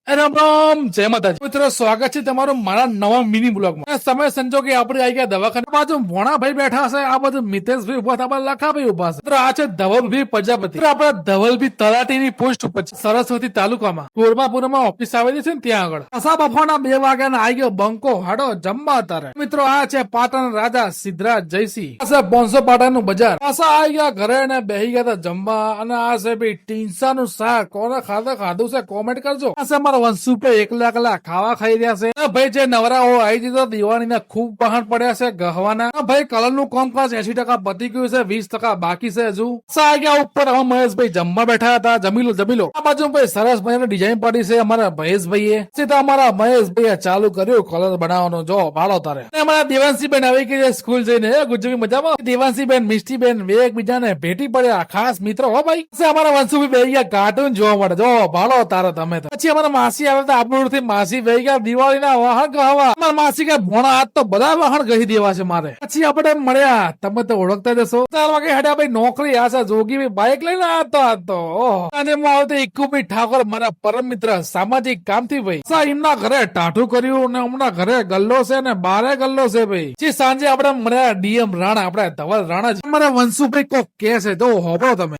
રામ રામ જય માતાજી મિત્રો, સ્વાગત છે તમારું મારા નવા મિની બ્લોગમાં. સમય સંજોગે આપણે આવી ગયા દવાખાના. બાજુ ભોણાભાઈ બેઠા છે, આ બાજુ મિતેશભાઈ ઉભા છે, લખાભાઈ ઉભા છે. મિત્રો આ છે ધવલભાઈ પ્રજાપતિ. આપડા ધવલભાઈ તલાટીની પોસ્ટ ઉપર છે, સરસ્વતી તાલુકામાં કોરબાપુરમાં ઓફિસ આવેલી છે ને ત્યાં આગળ. અસા બફાના 2 વાગ્યાના આવી ગયો બંકો હાડો જમવા તારે. મિત્રો આ છે પાટણ રાજા સિદ્ધરાજ જયસિંહ. આ છે 500 પાટણનું બજાર. પાછા આવી ગયા ઘરે ને બેહી ગયા હતા જમવા. અને આ છે ભાઈ ટીંસાનું શાક. કોને ખાધું છે કોમેન્ટ કરજો. આ છે મારા વંશુભાઈ એકલા ખાવા ખાઈ રહ્યા છે. ભાઈ જે નવરાઓ આવી દીધો દિવાળીના ખૂબ બહાર પડ્યા છે ગહવાના. ભાઈ કલર નું કામકાજ 80% પતી ગયું છે, 20% બાકી છે હજુ. આ ગયા ઉપર મહેશભાઈ જમવા બેઠા હતા. જમી લો. આ બાજુ ભાઈ સરસ મજાની ડિઝાઇન પાડી છે અમારા મહેશભાઈએ. સીધા અમારા મહેશભાઈએ ચાલુ કર્યું કલર બનાવવાનો. જો ભાડો તારે. અમારા દેવાંશીબેન આવી ગઈ સ્કૂલ જઈને. ગુજરી મજામાં. દેવાંશીબેન મિષ્ટીબેન બે એકબીજાને ભેટી પડ્યા, ખાસ મિત્રો હો ભાઈ. અમારા વંશુભાઈ બે ગયા કાર્ટૂન જોવા મળે. જો ભાડો તારે તમે. પછી અમારા માસી આવે તો આપણું માસી વહી ગયા દિવાળી ના વાહન કહવા. અમારા માસી કે ભોણા આજ તો બધા વાહન કહી દેવા છે મારે. પછી આપણે મળ્યા, તમે તો ઓળખતા જશો. 4 વાગે હેડ્યા ભાઈ નોકરી. આ છે જોગી બાઈક લઈને આતો અને હું આવતો ઇકુભાઈ ઠાકોર, મારા પરમ મિત્ર સામાજિક કામ થી ભાઈ. એમના ઘરે ટાઢું કર્યું ને હમણાં ઘરે ગલ્લો છે ને બારે ગલ્લો છે ભાઈ. જે સાંજે આપણે મળ્યા ડીએમ રાણા, આપણે ધવલ રાણા જ. અમારા વંશુભાઈ કોક કે છે તો હોબળો તમે.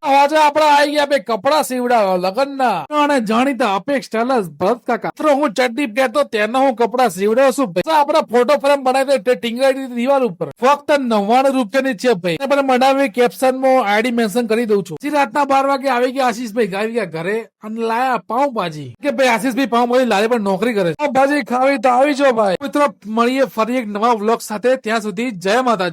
આજે આપડે આવી ગયા ભાઈ કપડા સીવડાવ્યા લગ્ન ના. અને જાણીતા અપેક્ષ ટેલર્સ ભરત કાકા. હું ચડ્ડી પહેરતો તેના હું કપડા સીવડાવ છું ભાઈ. આપડા ફોટો ફ્રેમ બનાવી ટીંગાડી દિવાલ ઉપર. ફક્ત 99 રૂપિયાની છે ભાઈ. બનાવી કેપ્શન માં આઈડી મેન્શન કરી દઉં છું. રાતના 12 વાગે આવી ગયા આશીષભાઈ આવી ગયા ઘરે અને લાયા પાઉંભાજી. કે ભાઈ આશીષભાઈ પાઉંભાજી લાવે પણ નોકરી કરે છે. પાઉંભાજી ખાવી તો આવી જો ભાઈ. મિત્રો મળીએ ફરી એક નવા વ્લોગ સાથે. ત્યાં સુધી જય માતાજી.